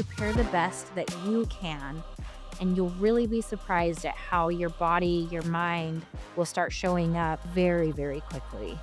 prepare the best that you can, and you'll really be surprised at how your body, your mind will start showing up very, very quickly.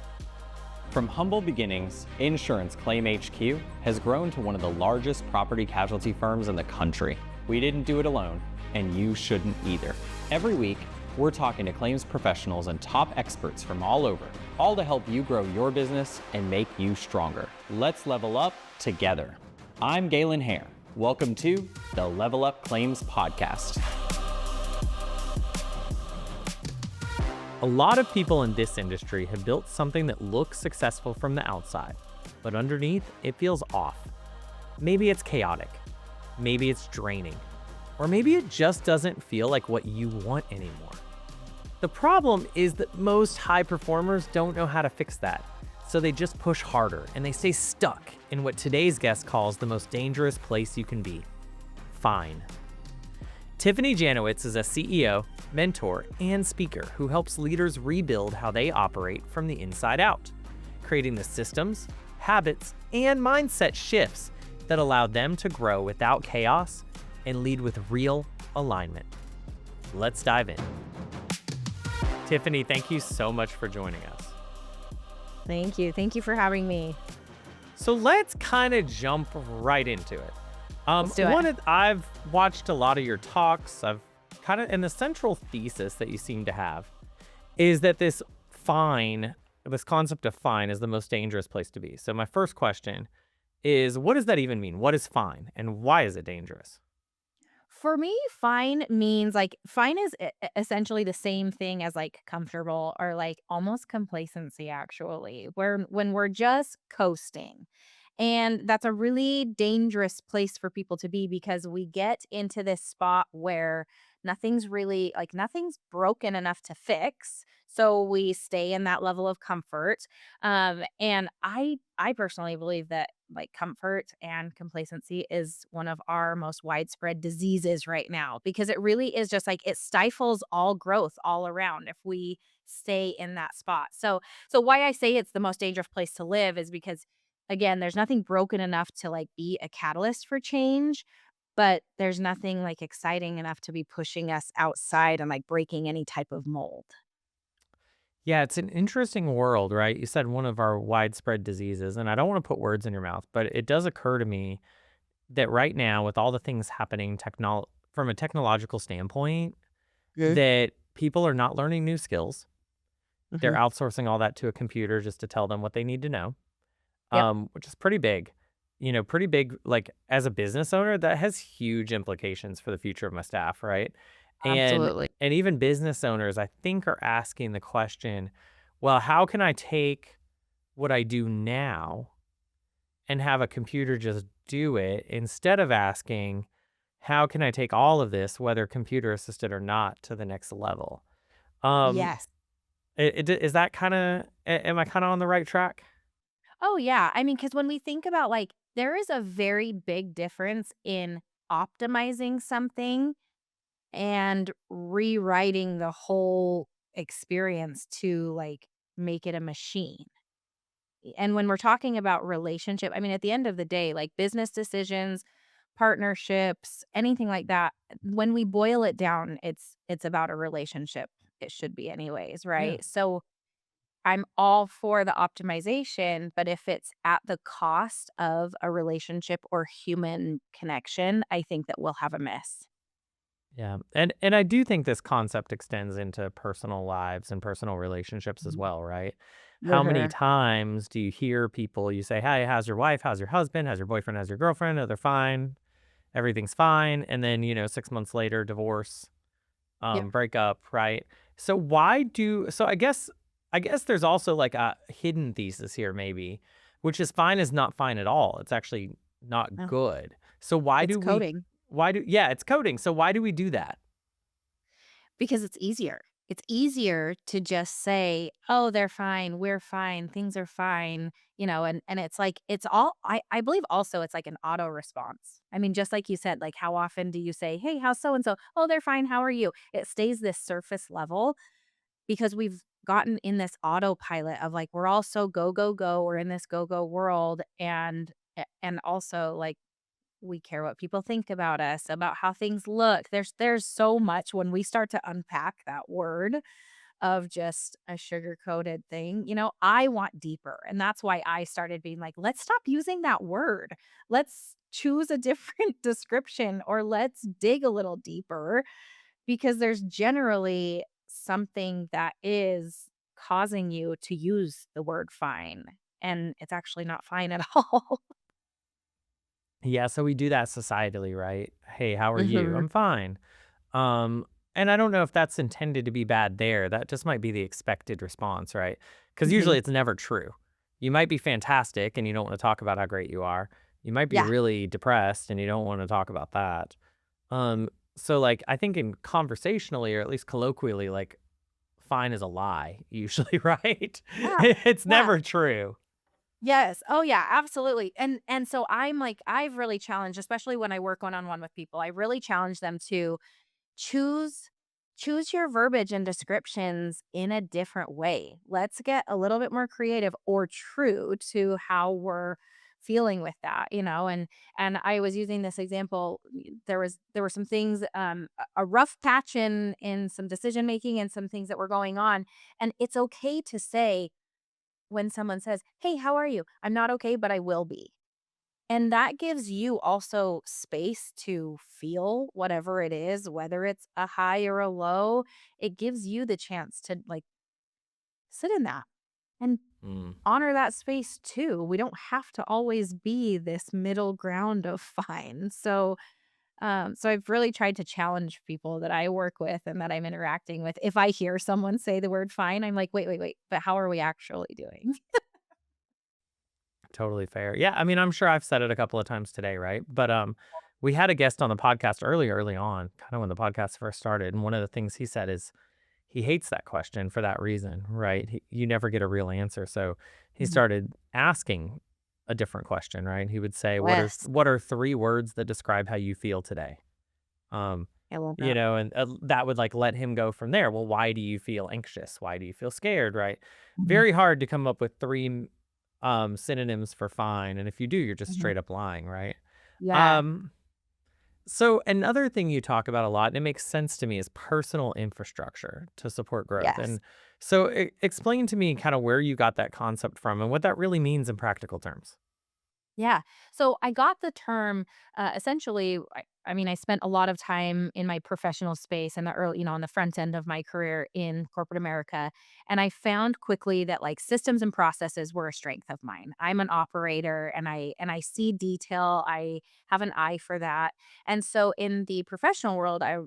From humble beginnings, Insurance Claim HQ has grown to one of the largest property casualty firms in the country. We didn't do it alone, and you shouldn't either. Every week, we're talking to claims professionals and top experts from all over, all to help you grow your business and make you stronger. Let's level up together. I'm Galen Hair. Welcome to the Level Up Claims Podcast. A lot of people in this industry have built something that looks successful from the outside, but underneath, it feels off. Maybe it's chaotic, maybe it's draining, or maybe it just doesn't feel like what you want anymore. The problem is that most high performers don't know how to fix that, so they just push harder and they stay stuck in what today's guest calls the most dangerous place you can be: fine. Tiffanie Janowitz is a CEO, mentor, and speaker who helps leaders rebuild how they operate from the inside out, creating the systems, habits, and mindset shifts that allow them to grow without chaos and lead with real alignment. Let's dive in. Tiffanie, thank you so much for joining us. Thank you. Thank you for having me. So let's kind of jump right into it. Let's do it. I've watched a lot of your talks. I've kind of, and the central thesis that you seem to have is that this concept of fine is the most dangerous place to be. So my first question is, what does that even mean? What is fine and why is it dangerous? For me, fine means fine is essentially the same thing as comfortable or almost complacency, actually, where when we're just coasting. And that's a really dangerous place for people to be because we get into this spot where nothing's broken enough to fix. So we stay in that level of comfort. And I personally believe that comfort and complacency is one of our most widespread diseases right now because it really is just it stifles all growth all around if we stay in that spot. So why I say it's the most dangerous place to live is because, again, there's nothing broken enough to be a catalyst for change, but there's nothing exciting enough to be pushing us outside and breaking any type of mold. Yeah, it's an interesting world, right? You said one of our widespread diseases, and I don't want to put words in your mouth, but it does occur to me that right now, with all the things happening from a technological standpoint, Okay. that people are not learning new skills. They're Mhm. outsourcing all that to a computer just to tell them what they need to know, Yep, which is pretty big. Pretty big. Like as a business owner, that has huge implications for the future of my staff, right? And absolutely. and even business owners, I think, are asking the question, well, how can I take what I do now and have a computer just do it instead of asking, how can I take all of this, whether computer assisted or not, to the next level? Um, Yes. is that kind of, am I kind of on the right track? Oh, yeah. I mean, because when we think about there is a very big difference in optimizing something and rewriting the whole experience to make it a machine. And when we're talking about relationship, I mean, at the end of the day, business decisions, partnerships, anything like that, when we boil it down, it's about a relationship. It should be anyways, Yeah. right? So I'm all for the optimization, but if it's at the cost of a relationship or human connection, I think that we'll have a miss. Yeah. And I do think this concept extends into personal lives and personal relationships as Mhm. well, right? For How many sure. times do you hear people, you say, "Hey, how's your wife? How's your husband? How's your boyfriend? How's your girlfriend? Oh, they're fine. Everything's fine." And then, 6 months later, divorce, Yep. breakup, right? So I guess there's also like a hidden thesis here, maybe, which is fine is not fine at all. It's actually not Oh, good. So why it's do we coding yeah, it's coding. So why do we do that? because it's easier. It's easier to just say, "Oh, they're fine. We're fine. Things are fine." And it's it's all I believe also it's like an auto response. I mean, just like you said, how often do you say, "Hey, how's so and so?" "Oh, they're fine. How are you?" It stays this surface level because we've gotten in this autopilot of we're all so go go go, we're in this go go world, and also we care what people think about us, about how things look. There's so much when we start to unpack that word of just a sugar-coated thing, I want deeper, and that's why I started being like, "Let's stop using that word. Let's choose a different description or let's dig a little deeper," because there's generally something that is causing you to use the word fine, and it's actually not fine at all. Yeah, so we do that societally, right? Hey, how are you? Mhm. I'm fine. Um, and I don't know if that's intended to be bad there. That just might be the expected response, right? Because Mhm. usually it's never true. You might be fantastic and you don't want to talk about how great you are. You might be Yeah. really depressed and you don't want to talk about that. So like I think in conversationally or at least colloquially, like fine is a lie, usually, right? Yeah. It's Yeah. never true. Yes. Oh, yeah, absolutely. And so I'm like, I've really challenged, especially when I work one-on-one with people, I really challenge them to choose choose your verbiage and descriptions in a different way. Let's get a little bit more creative or true to how we're feeling with that, and I was using this example. There were some things, a rough patch in some decision making and some things that were going on, and it's okay to say when someone says, "Hey, how are you?" "I'm not okay, but I will be." And that gives you also space to feel whatever it is, whether it's a high or a low. It gives you the chance to like sit in that and Mm. honor that space too. We don't have to always be this middle ground of fine. So I've really tried to challenge people that I work with and that I'm interacting with. If I hear someone say the word fine, I'm like, wait, wait, wait, but how are we actually doing? Totally fair. Yeah, I mean, I'm sure I've said it a couple of times today, right? But we had a guest on the podcast early on, kind of when the podcast first started, and one of the things he said is he hates that question for that reason, right? You never get a real answer, so he Mhm. started asking a different question, right? He would say, Yes. what are 3 words that describe how you feel today?" Um, I love that. and that would like let him go from there. Well, why do you feel anxious? Why do you feel scared? Right? Mhm. Very hard to come up with three synonyms for fine, and if you do, you're just Mhm. straight up lying, right? Yeah. Um, so another thing you talk about a lot, and it makes sense to me, is personal infrastructure to support growth. Yes. And so, explain to me kind of where you got that concept from and what that really means in practical terms. Yeah. So I got the term essentially. I mean, I spent a lot of time in my professional space and the early, on the front end of my career in corporate America. And I found quickly that like systems and processes were a strength of mine. I'm an operator and I see detail. I have an eye for that. And so in the professional world, I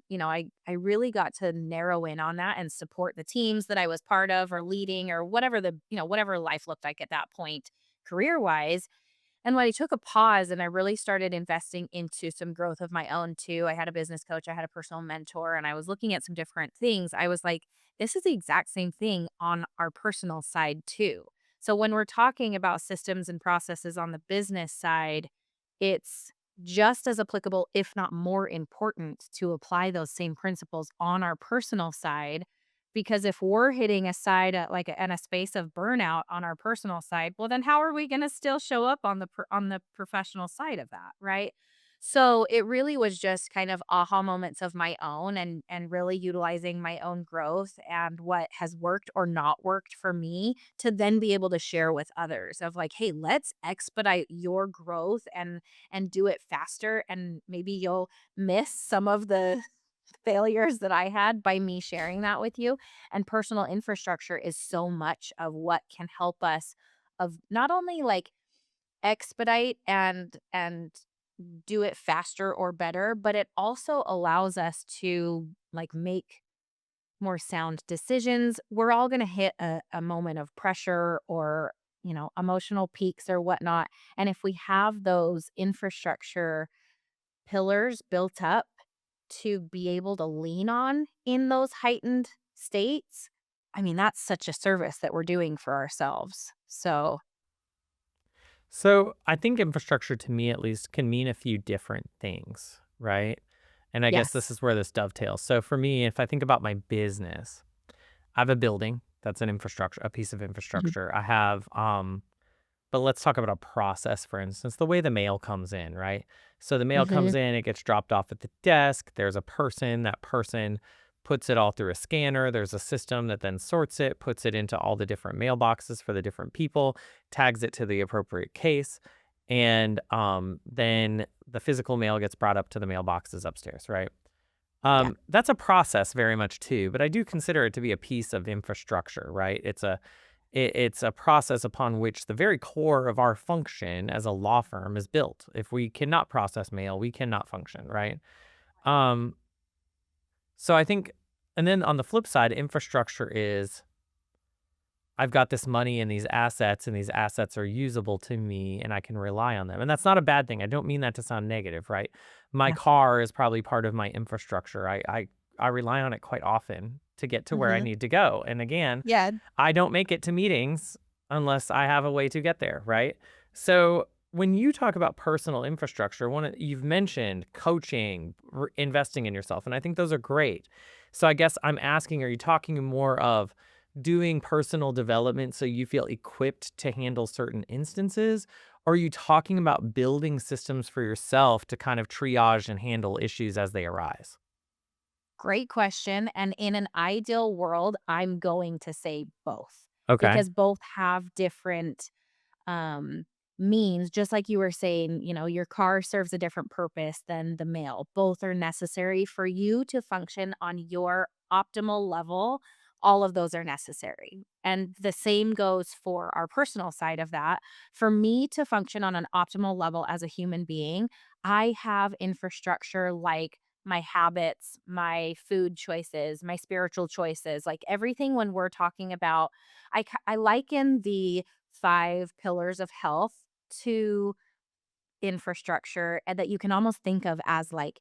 really got to narrow in on that and support the teams that I was part of or leading or whatever whatever life looked like at that point career wise. And when I took a pause and I really started investing into some growth of my own too, I had a business coach, I had a personal mentor, and I was looking at some different things. I was like, this is the exact same thing on our personal side too. So when we're talking about systems and processes on the business side, it's just as applicable, if not more important, to apply those same principles on our personal side. Because if we're hitting a side in a space of burnout on our personal side, well, then how are we going to still show up on on the professional side of that, right? So it really was just kind of aha moments of my own and really utilizing my own growth and what has worked or not worked for me to then be able to share with others of like, hey, let's expedite your growth and do it faster, and maybe you'll miss some of the failures that I had by me sharing that with you. And personal infrastructure is so much of what can help us of not only like expedite and do it faster or better, but it also allows us to like make more sound decisions. We're all going to hit a moment of pressure or emotional peaks or whatnot. And if we have those infrastructure pillars built up to be able to lean on in those heightened states, I mean, that's such a service that we're doing for ourselves. So, So I think infrastructure, to me at least, can mean a few different things, right? And I guess this yes. is where this dovetails. So for me, if I think about my business, I have a building that's an infrastructure, a piece of Mhm. infrastructure. I have But let's talk about a process, for instance, the way the mail comes in, right? So the mail Mhm. comes in, it gets dropped off at the desk. There's a person, that person puts it all through a scanner. There's a system that then sorts it, puts it into all the different mailboxes for the different people, tags it to the appropriate case. And then the physical mail gets brought up to the mailboxes upstairs, right? Yeah. That's a process very much too, but I do consider it to be a piece of infrastructure, right? It's a process upon which the very core of our function as a law firm is built. If we cannot process mail, we cannot function, right? Um, so I think, and then on the flip side, infrastructure is I've got this money and these assets are usable to me and I can rely on them. And that's not a bad thing. I don't mean that to sound negative, right? My Yeah. car is probably part of my infrastructure. I rely on it quite often to get to where I Mhm. need to go. And again, Yeah. I don't make it to meetings unless I have a way to get there, right? So when you talk about personal infrastructure, you've mentioned coaching, investing in yourself, and I think those are great. So I guess I'm asking, are you talking more of doing personal development so you feel equipped to handle certain instances? Or are you talking about building systems for yourself to kind of triage and handle issues as they arise? Great question, and in an ideal world, I'm going to say both, Okay. because both have different, um, means, just like you were saying, your car serves a different purpose than the mail. Both are necessary for you to function on your optimal level. All of those are necessary. And the same goes for our personal side of that. For me to function on an optimal level as a human being, I have infrastructure like my habits, my food choices, my spiritual choices, like everything when we're talking about I liken the 5 pillars of health to infrastructure and that you can almost think of as like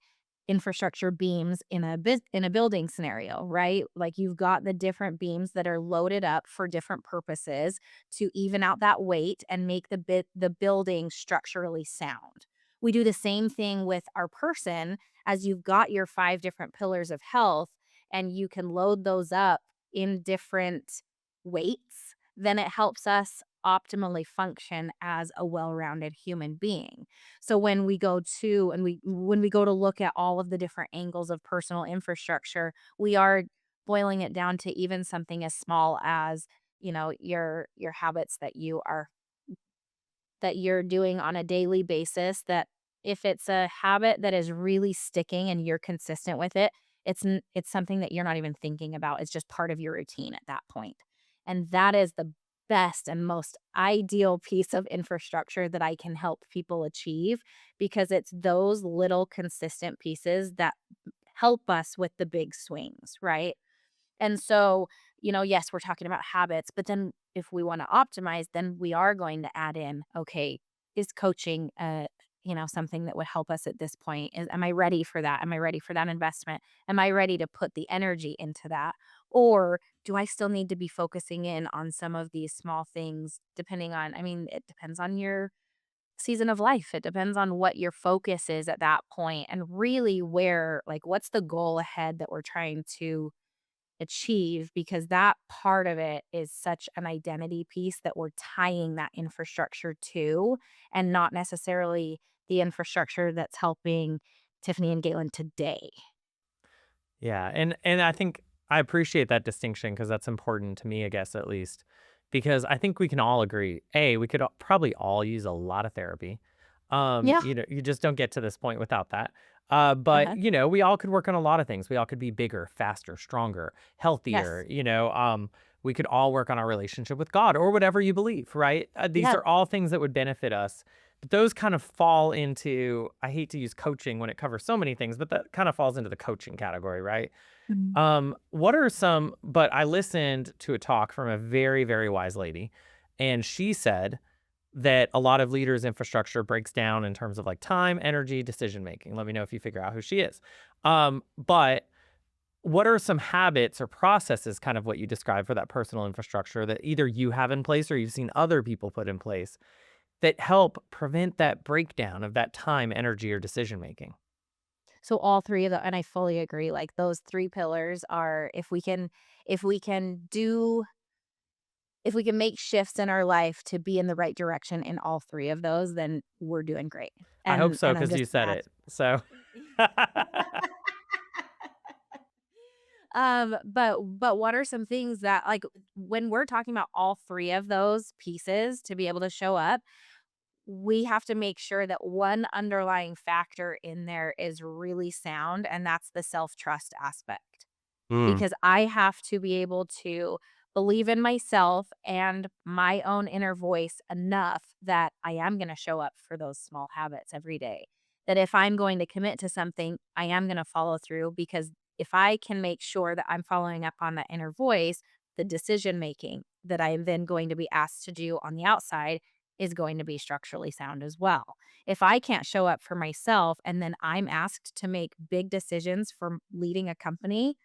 infrastructure beams in in a building scenario, right? Like you've got the different beams that are loaded up for different purposes to even out that weight and make the building structurally sound. We do the same thing with our person as you've got your 5 different pillars of health and you can load those up in different weights, then it helps us optimally function as a well-rounded human being. So when we go to look at all of the different angles of personal infrastructure, we are boiling it down to even something as small as, your habits that you're doing on a daily basis, that if it's a habit that is really sticking and you're consistent with it, it's something that you're not even thinking about. It's just part of your routine at that point. And that is the best and most ideal piece of infrastructure that I can help people achieve, because it's those little consistent pieces that help us with the big swings, right? And so, yes, we're talking about habits, but then if we want to optimize, then we are going to add in, okay, is coaching something that would help us at this point? Am I ready for that? Am I ready for that investment? Am I ready to put the energy into that? Or do I still need to be focusing in on some of these small things depending on, I mean, it depends on your season of life. It depends on what your focus is at that point and really where, like, what's the goal ahead that we're trying to achieve, because that part of it is such an identity piece that we're tying that infrastructure to, and not necessarily the infrastructure that's helping Tiffany and Galen today. Yeah, and I think I appreciate that distinction because that's important to me, I guess, at least, because I think we can all agree, we could probably all use a lot of therapy. Yeah. You just don't get to this point without that. But Uh-huh. we all could work on a lot of things. We all could be bigger, faster, stronger, Yes. healthier. We could all work on our relationship with God or whatever you believe, right? These Yeah. are all things that would benefit us. But those kind of fall into, I hate to use coaching when it covers so many things, but that kind of falls into the coaching category, right? Mhm. What are some, but I listened to a talk from a very, very wise lady, and she said that a lot of leaders' infrastructure breaks down in terms of like time, energy, decision making. Let me know if you figure out who she is. But what are some habits or processes, kind of what you described for that personal infrastructure that either you have in place or you've seen other people put in place that help prevent that breakdown of that time, energy, or decision making? So all 3 of the and I fully agree, like, those 3 pillars are, if we can do if we can make shifts in our life to be in the right direction in all 3 of those, then we're doing great. I hope And so I'm because just you said glad. it. So But what are some things that, like, when we're talking about all 3 of those pieces to be able to show up, we have to make sure that one underlying factor in there is really sound, and that's the self-trust aspect. Mm. Because I have to be able to believe in myself and my own inner voice enough that I am gonna show up for those small habits every day. That if I'm going to commit to something, I am gonna follow through, because if I can make sure that I'm following up on that inner voice, the decision making that I am then going to be asked to do on the outside is going to be structurally sound as well. If I can't show up for myself and then I'm asked to make big decisions for leading a company,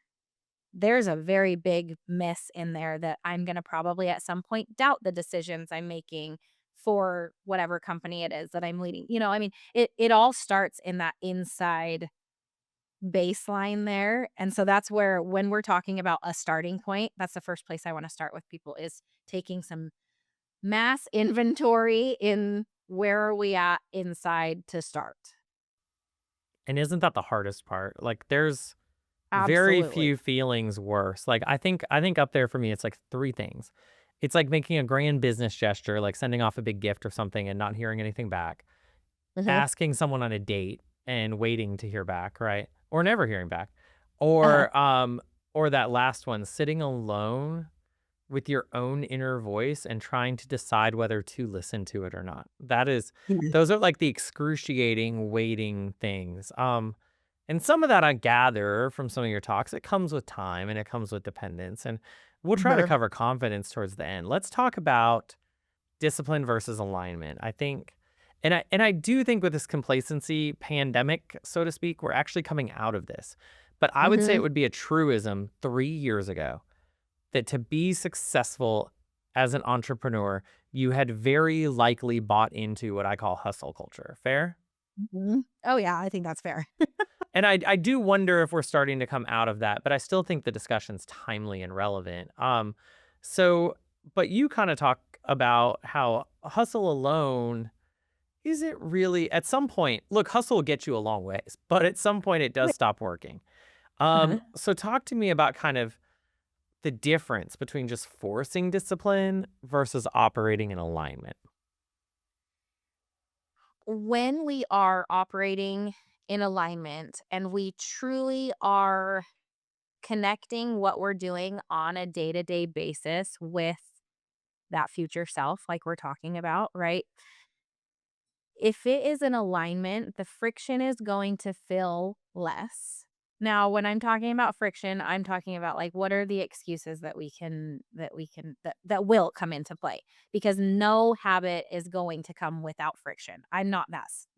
there's a very big miss in there that I'm gonna probably at some point doubt the decisions I'm making for whatever company it is that I'm leading. I mean, it all starts in that inside baseline there. And so that's where, when we're talking about a starting point, that's the first place I wanna start with people, is taking some mass inventory in where are we at inside to start. And isn't that the hardest part? Like, there's very Absolutely. few feelings worse. Like, I think up there for me, it's like 3 things. It's like making a grand business gesture, like sending off a big gift or something and not hearing anything back. Mhm. Asking someone on a date and waiting to hear back, right? Or never hearing back. Uh-huh. Or that last one, sitting alone with your own inner voice and trying to decide whether to listen to it or not. Those are like the excruciating waiting things. And some of that I gather from some of your talks, it comes with time and it comes with dependence. And we'll try to Mhm. cover confidence towards the end. Let's talk about discipline versus alignment. I think and I do think with this complacency pandemic, so to speak, we're actually coming out of this. But I would say it Mhm. would be a truism 3 years ago that to be successful as an entrepreneur, you had very likely bought into what I call hustle culture. Fair? Mhm. Oh, yeah, I think that's fair. And I do wonder if we're starting to come out of that, but I still think the discussion's timely and relevant. So, but you kind of talk about how hustle alone isn't really at some point. Look, hustle will get you a long ways, but at some point it does Wait. stop working. Uh-huh. So talk to me about kind of the difference between just forcing discipline versus operating in alignment. When we are operating in alignment and we truly are connecting what we're doing on a day-to-day basis with that future self, like we're talking about, right? If it is in alignment, the friction is going to feel less. Now, when I'm talking about friction, I'm talking about, like, what are the excuses that will come into play, because no habit is going to come without friction. I'm not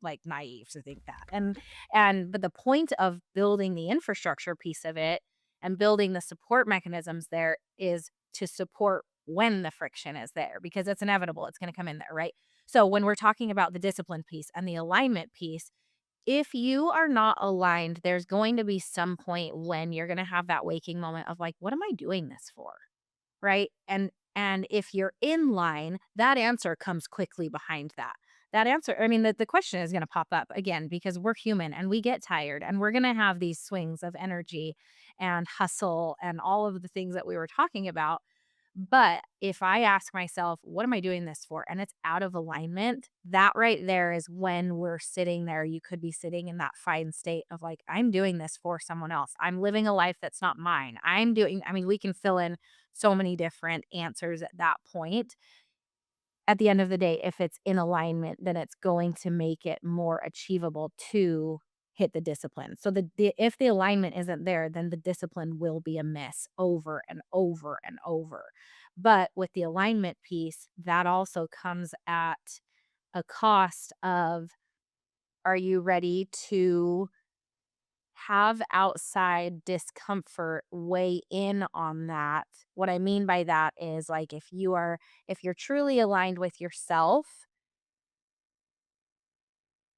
like naive to think that. But the point of building the infrastructure piece of it and building the support mechanisms there is to support when the friction is there, because it's inevitable. It's going to come in there, right? So when we're talking about the discipline piece and the alignment piece, if you are not aligned, there's going to be some point when you're going to have that waking moment of, like, what am I doing this for? Right? And if you're in line, that answer comes quickly behind that. That answer, I mean, the question is going to pop up again, because we're human and we get tired and we're going to have these swings of energy and hustle and all of the things that we were talking about. But if I ask myself, what am I doing this for? And it's out of alignment, that right there is when we're sitting there. You could be sitting in that fine state of, like, I'm doing this for someone else. I'm living a life that's not mine. I mean, we can fill in so many different answers at that point. At the end of the day, if it's in alignment, then it's going to make it more achievable to hit the discipline. So if the alignment isn't there, then the discipline will be a miss over and over and over. But with the alignment piece, that also comes at a cost of, are you ready to have outside discomfort weigh in on that? What I mean by that is, like, if you're truly aligned with yourself,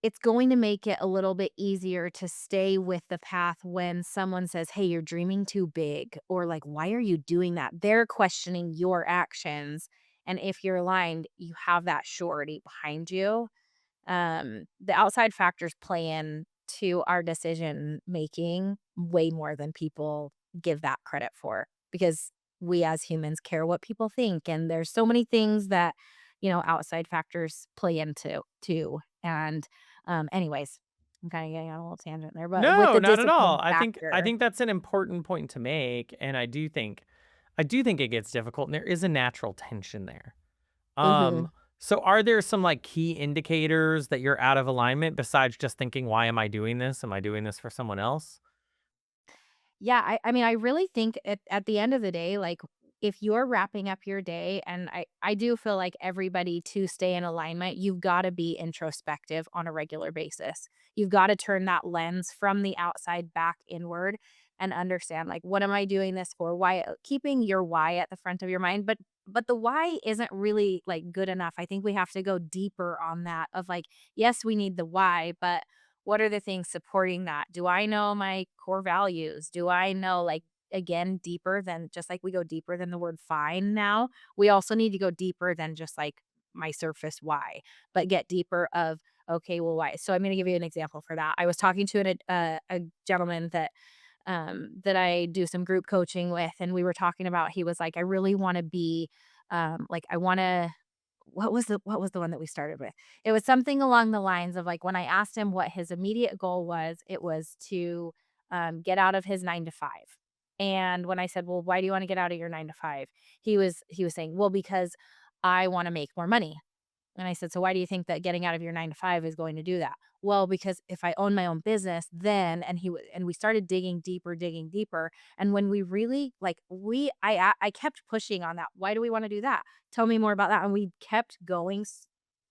it's going to make it a little bit easier to stay with the path when someone says, "Hey, you're dreaming too big," or like, "Why are you doing that?" They're questioning your actions, and if you're aligned, you have that surety behind you. The outside factors play in to our decision making way more than people give that credit for, because we as humans care what people think, and there's so many things that, outside factors play into too. And anyways, I'm kind of getting on a little tangent there, but with No, the not at all. discipline I factor. think that's an important point to make, and I do think it gets difficult, and there is a natural tension there. Mhm. So are there some like key indicators that you're out of alignment besides just thinking, why am I doing this? Am I doing this for someone else? Yeah, I mean, I really think at the end of the day, like, if you're wrapping up your day, and I do feel like everybody, to stay in alignment, you've gotta be introspective on a regular basis. You've gotta turn that lens from the outside back inward and understand, like, what am I doing this for? Why, keeping your why at the front of your mind, but the why isn't really, like, good enough. I think we have to go deeper on that of, like, yes, we need the why, but what are the things supporting that? Do I know my core values? Do I know, like, again, deeper than, just like we go deeper than the word fine now, we also need to go deeper than just like my surface why, but get deeper of, okay, well, why? So I'm going to give you an example for that. I was talking to a gentleman that I do some group coaching with, and we were talking about, he was like, I really want to be, like, I want to, what was the one that we started with? It was something along the lines of, like, when I asked him what his immediate goal was, it was to, get out of his 9 to 5. And when I said, "Well, why do you wanna get out of your 9 to 5?" He was saying, "Well, because I wanna make more money." And I said, "So why do you think that getting out of your 9 to 5 is going to do that?" "Well, because if I own my own business, then," and we started digging deeper, and when we really, like, I kept pushing on that. "Why do we wanna do that? Tell me more about that." And we kept going,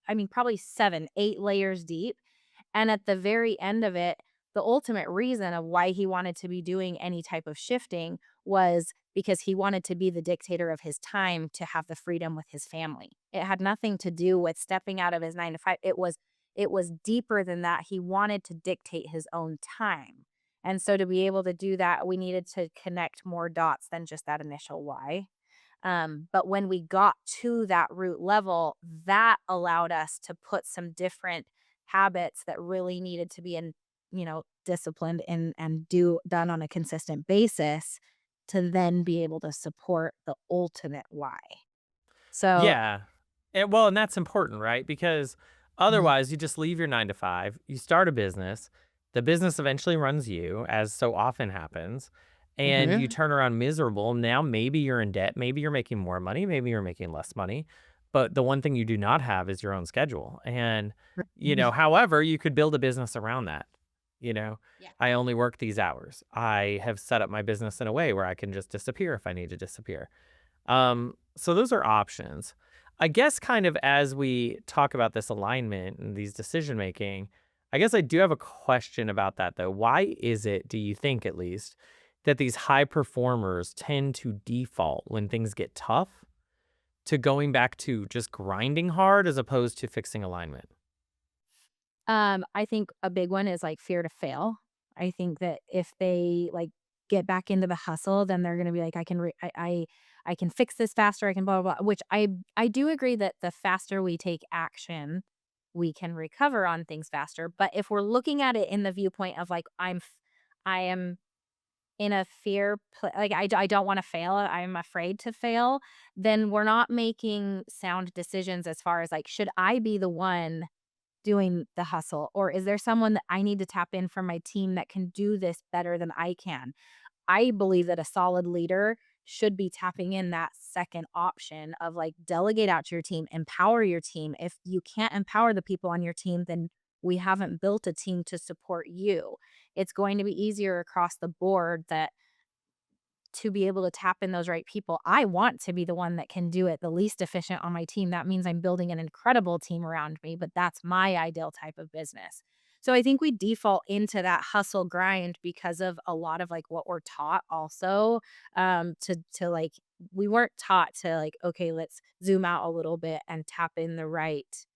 I mean, probably 7, 8 layers deep, and at the very end of it, the ultimate reason of why he wanted to be doing any type of shifting was because he wanted to be the dictator of his time to have the freedom with his family. It had nothing to do with stepping out of his 9 to 5. It was deeper than that. He wanted to dictate his own time. And so to be able to do that, we needed to connect more dots than just that initial why. But when we got to that root level, that allowed us to put some different habits that really needed to be disciplined and done on a consistent basis, to then be able to support the ultimate why. So, Yeah. And that's important, right? Because mhm, otherwise, you just leave your 9 to 5, you start a business, the business eventually runs you, as so often happens, and you mhm, turn around miserable. Now, maybe you're in debt, maybe you're making more money, maybe you're making less money. But the one thing you do not have is your own schedule. And, mhm. however, you could build a business around that. You know, Yeah. I only work these hours. I have set up my business in a way where I can just disappear if I need to disappear. So those are options. I guess kind of as we talk about this alignment and these decision making, I guess I do have a question about that though. Why is it, do you think at least, that these high performers tend to default when things get tough to going back to just grinding hard as opposed to fixing alignment? I think a big one is, like, fear to fail. I think that if they, like, get back into the hustle, then they're gonna be like, I can fix this faster, I can blah, blah, blah," which I do agree that the faster we take action, we can recover on things faster. But if we're looking at it in the viewpoint of, like, I am in a like, I don't wanna fail, I'm afraid to fail, then we're not making sound decisions as far as, like, should I be the one doing the hustle? Or is there someone that I need to tap in from my team that can do this better than I can? I believe that a solid leader should be tapping in that second option of, like, delegate out to your team, empower your team. If you can't empower the people on your team, then we haven't built a team to support you. It's going to be easier across the board that to be able to tap in those right people. I want to be the one that can do it the least efficient on my team. That means I'm building an incredible team around me, but that's my ideal type of business. So I think we default into that hustle grind because of a lot of, like, what we're taught also, to like, we weren't taught to, like, okay, let's zoom out a little bit and tap in the right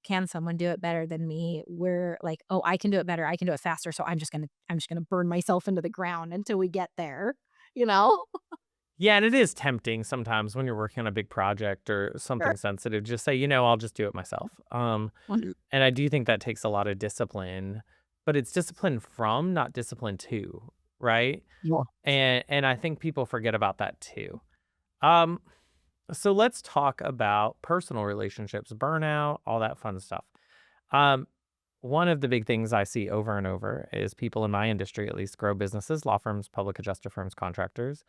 can someone do it better than me? We're like, "Oh, I can do it better. I can do it faster. So I'm just gonna burn myself into the ground until we get there." You know? Yeah, and it is tempting sometimes when you're working on a big project or Sure. something sensitive, just say, I'll just do it myself. Mhm. And I do think that takes a lot of discipline, but it's discipline from, not discipline to, right? Yeah. And I think people forget about that too. Um, so let's talk about personal relationships, burnout, all that fun stuff. Um, One of the big things I see over and over is people in my industry, at least, grow businesses, law firms, public adjuster firms, contractors,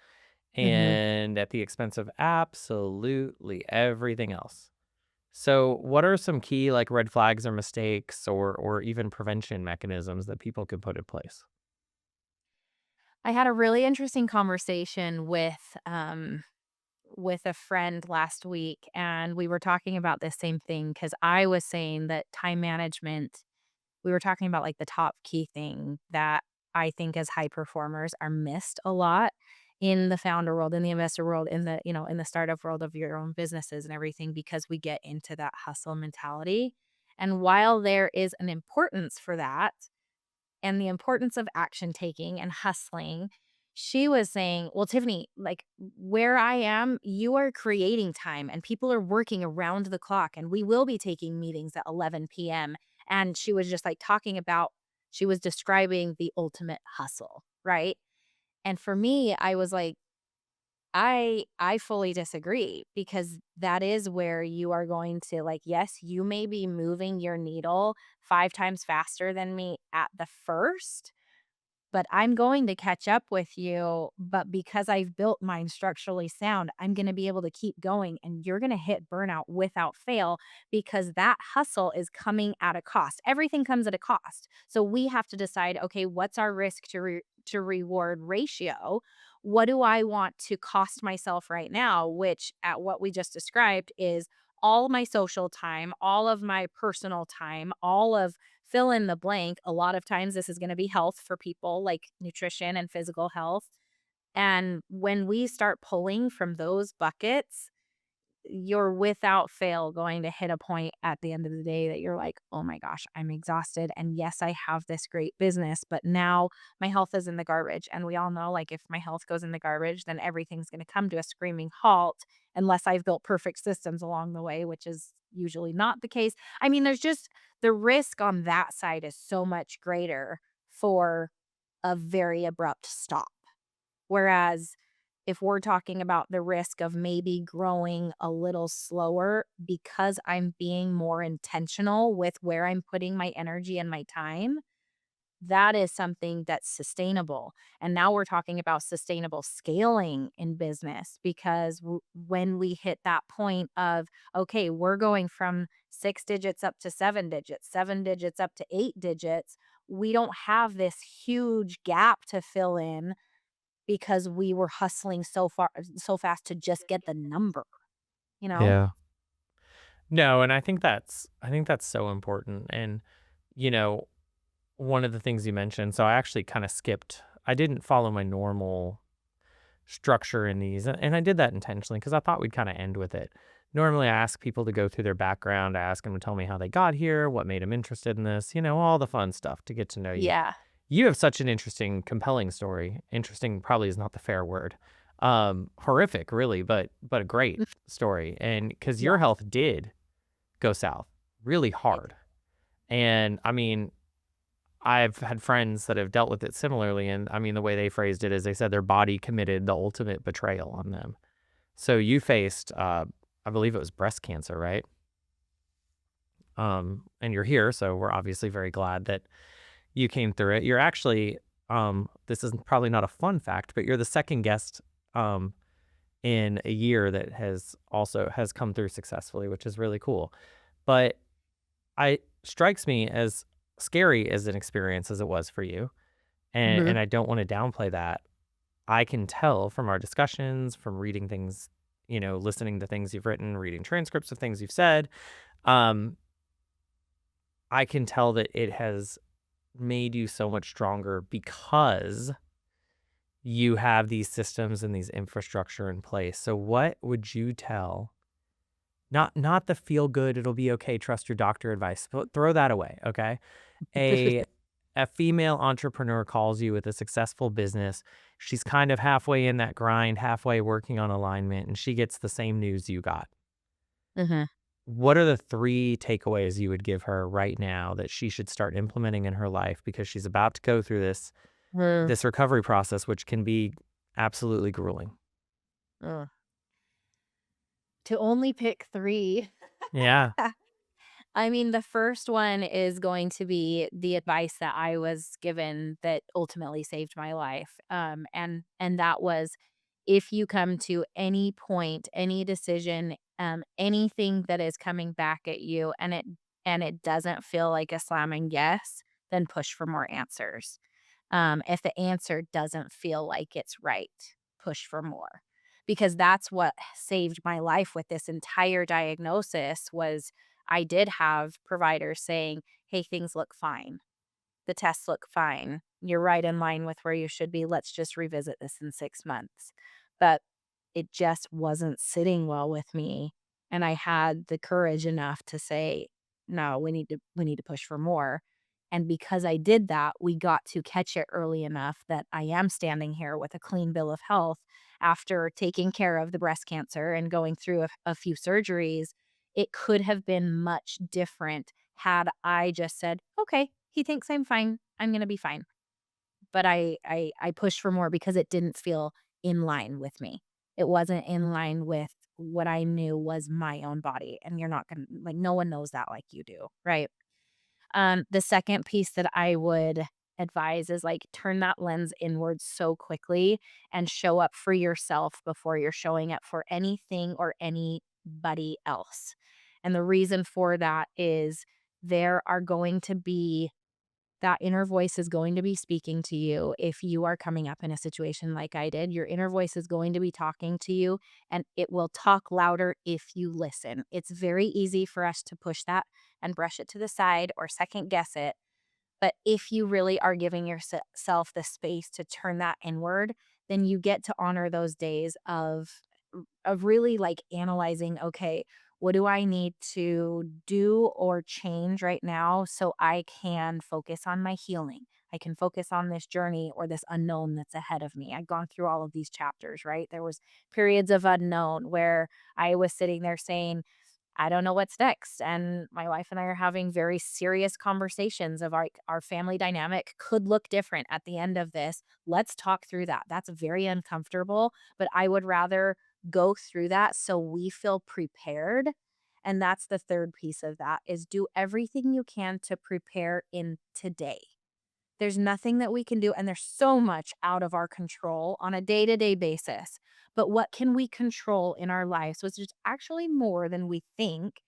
Mhm. and at the expense of absolutely everything else. So, what are some key like red flags or mistakes or even prevention mechanisms that people could put in place? I had a really interesting conversation with a friend last week, and we were talking about this same thing because I was saying that time management, we were talking about like the top key thing that I think as high performers are missed a lot in the founder world, in the investor world, in the startup world of your own businesses and everything, because we get into that hustle mentality. And while there is an importance for that, and the importance of action taking and hustling, she was saying, "Well, Tiffany, like where I am, you are creating time and people are working around the clock and we will be taking meetings at 11 p.m." And she was just like talking about, she was describing the ultimate hustle, right? And for me, I was like, I fully disagree, because that is where you are going to, like, yes, you may be moving your needle 5 times faster than me at the first, but I'm going to catch up with you. But because I've built mine structurally sound, I'm going to be able to keep going, and you're going to hit burnout without fail, because that hustle is coming at a cost. Everything comes at a cost. So we have to decide, okay, what's our risk to reward ratio? What do I want to cost myself right now, which at what we just described is all my social time, all of my personal time, all of fill in the blank. A lot of times this is going to be health for people, like nutrition and physical health. And when we start pulling from those buckets, you're without fail going to hit a point at the end of the day that you're like, "Oh my gosh, I'm exhausted. And yes, I have this great business, but now my health is in the garbage." And we all know, like, if my health goes in the garbage, then everything's going to come to a screaming halt, unless I've built perfect systems along the way, which is usually not the case. I mean, there's just the risk on that side is so much greater for a very abrupt stop. Whereas if we're talking about the risk of maybe growing a little slower because I'm being more intentional with where I'm putting my energy and my time, that is something that's sustainable. And now we're talking about sustainable scaling in business, because when we hit that point of, okay, we're going from 6 digits up to 7 digits, 7 digits up to 8 digits, we don't have this huge gap to fill in because we were hustling so fast to just get the number, you know? Yeah. No, and I think that's so important. And you know, one of the things you mentioned, so I actually kind of skipped. I didn't follow my normal structure in these, and I did that intentionally because I thought we'd kind of end with it. Normally, I ask people to go through their background. I ask them to tell me how they got here, what made them interested in this, all the fun stuff to get to know you. Yeah. You have such an interesting, compelling story. Interesting probably is not the fair word. Horrific, really, but a great Mm. story. And because Yeah, your health did go south really it hard. And I mean, I've had friends that have dealt with it similarly. And I mean, the way they phrased it is they said their body committed the ultimate betrayal on them. So you faced, I believe it was breast cancer, right? And you're here. So we're obviously very glad that you came through it. You're actually, this is probably not a fun fact, but you're the second guest um, in a year that has come through successfully, which is really cool. But I strikes me as scary as an experience as it was for you, and Mhm. and I don't want to downplay that. I can tell from our discussions, from reading things, listening to things you've written, reading transcripts of things you've said. Um, I can tell that it has made you so much stronger because you have these systems and these infrastructure in place. So what would you tell Not the feel good, it'll be okay, trust your doctor advice. Throw that away, okay? A a female entrepreneur calls you with a successful business. She's kind of halfway in that grind, halfway working on alignment, and she gets the same news you got. Mhm. What are the 3 takeaways you would give her right now that she should start implementing in her life because she's about to go through Mm, this recovery process, which can be absolutely grueling? ugh. To only pick 3. Yeah. I mean, the first one is going to be the advice that I was given that ultimately saved my life. And that was, if you come to any point, any decision, anything that is coming back at you and it doesn't feel like a slamming yes, then push for more answers. If the answer doesn't feel like it's right, push for more. Because that's what saved my life with this entire diagnosis was I did have providers saying, "Hey, things look fine. The tests look fine. You're right in line with where you should be. Let's just revisit this in 6 months." But it just wasn't sitting well with me, and I had the courage enough to say, "No, we need to push for more." And because I did that, we got to catch it early enough that I am standing here with a clean bill of health after taking care of the breast cancer and going through a few surgeries. It could have been much different had I just said, "Okay, he thinks I'm fine. I'm gonna be fine." But I pushed for more because it didn't feel in line with me. It wasn't in line with what I knew was my own body, and you're not gonna like, no one knows that like you do, right? The second piece that I would advise is, like, turn that lens inward so quickly and show up for yourself before you're showing up for anything or anybody else. And the reason for that is there are going to be that inner voice is going to be speaking to you if you are coming up in a situation like I did. Your inner voice is going to be talking to you, and it will talk louder if you listen. It's very easy for us to push that and brush it to the side or second guess it. But if you really are giving yourself the space to turn that inward, then you get to honor those days of really like analyzing, okay, what do I need to do or change right now so I can focus on my healing? I can focus on this journey or this unknown that's ahead of me. I've gone through all of these chapters, right? There was periods of unknown where I was sitting there saying, I don't know what's next. And my wife and I are having very serious conversations of our family dynamic could look different at the end of this. Let's talk through that. That's very uncomfortable, but I would rather go through that so we feel prepared. And that's the third piece of that is do everything you can to prepare in today. There's nothing that we can do, and there's so much out of our control on a day-to-day basis. But what can we control in our lives, which is actually more than we think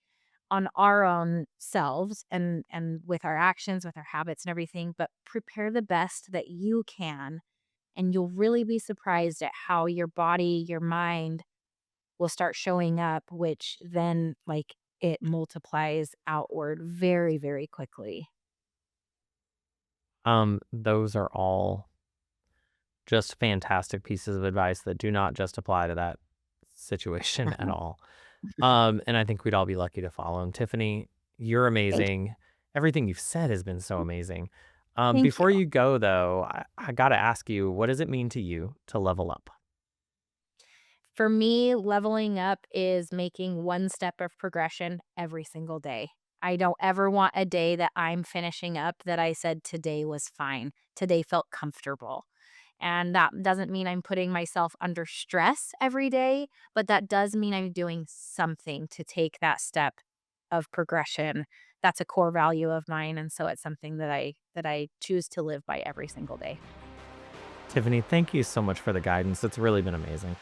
on our own selves and with our actions, with our habits and everything, but prepare the best that you can, and you'll really be surprised at how your body, your mind will start showing up, which then, like, it multiplies outward very, very quickly. Those are all just fantastic pieces of advice that do not just apply to that situation at all. And I think we'd all be lucky to follow them. Tiffany, you're Thank amazing. Everything you've said has been so amazing. thank you. Before you go, though, I got to ask you, what does it mean to you to level up? For me, leveling up is making one step of progression every single day. I don't ever want a day that I'm finishing up that I said today was fine. Today felt comfortable. And that doesn't mean I'm putting myself under stress every day, but that does mean I'm doing something to take that step of progression. That's a core value of mine, and so it's something that I choose to live by every single day. Tiffany, thank you so much for the guidance. It's really been amazing.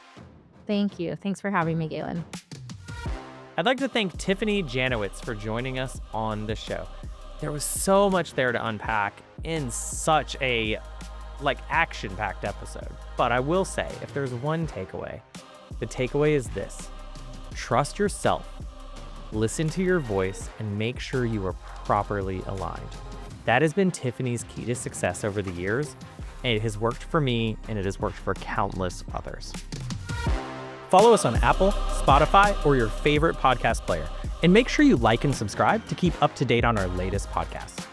Thank you. Thanks for having me, Galen. I'd like to thank Tiffanie Janowitz for joining us on the show. There was so much there to unpack in such a action-packed episode. But I will say, if there's one takeaway, the takeaway is this. Trust yourself, listen to your voice, and make sure you are properly aligned. That has been Tiffany's key to success over the years, and it has worked for me, and it has worked for countless others. Follow us on Apple, Spotify, or your favorite podcast player. And make sure you like and subscribe to keep up to date on our latest podcasts.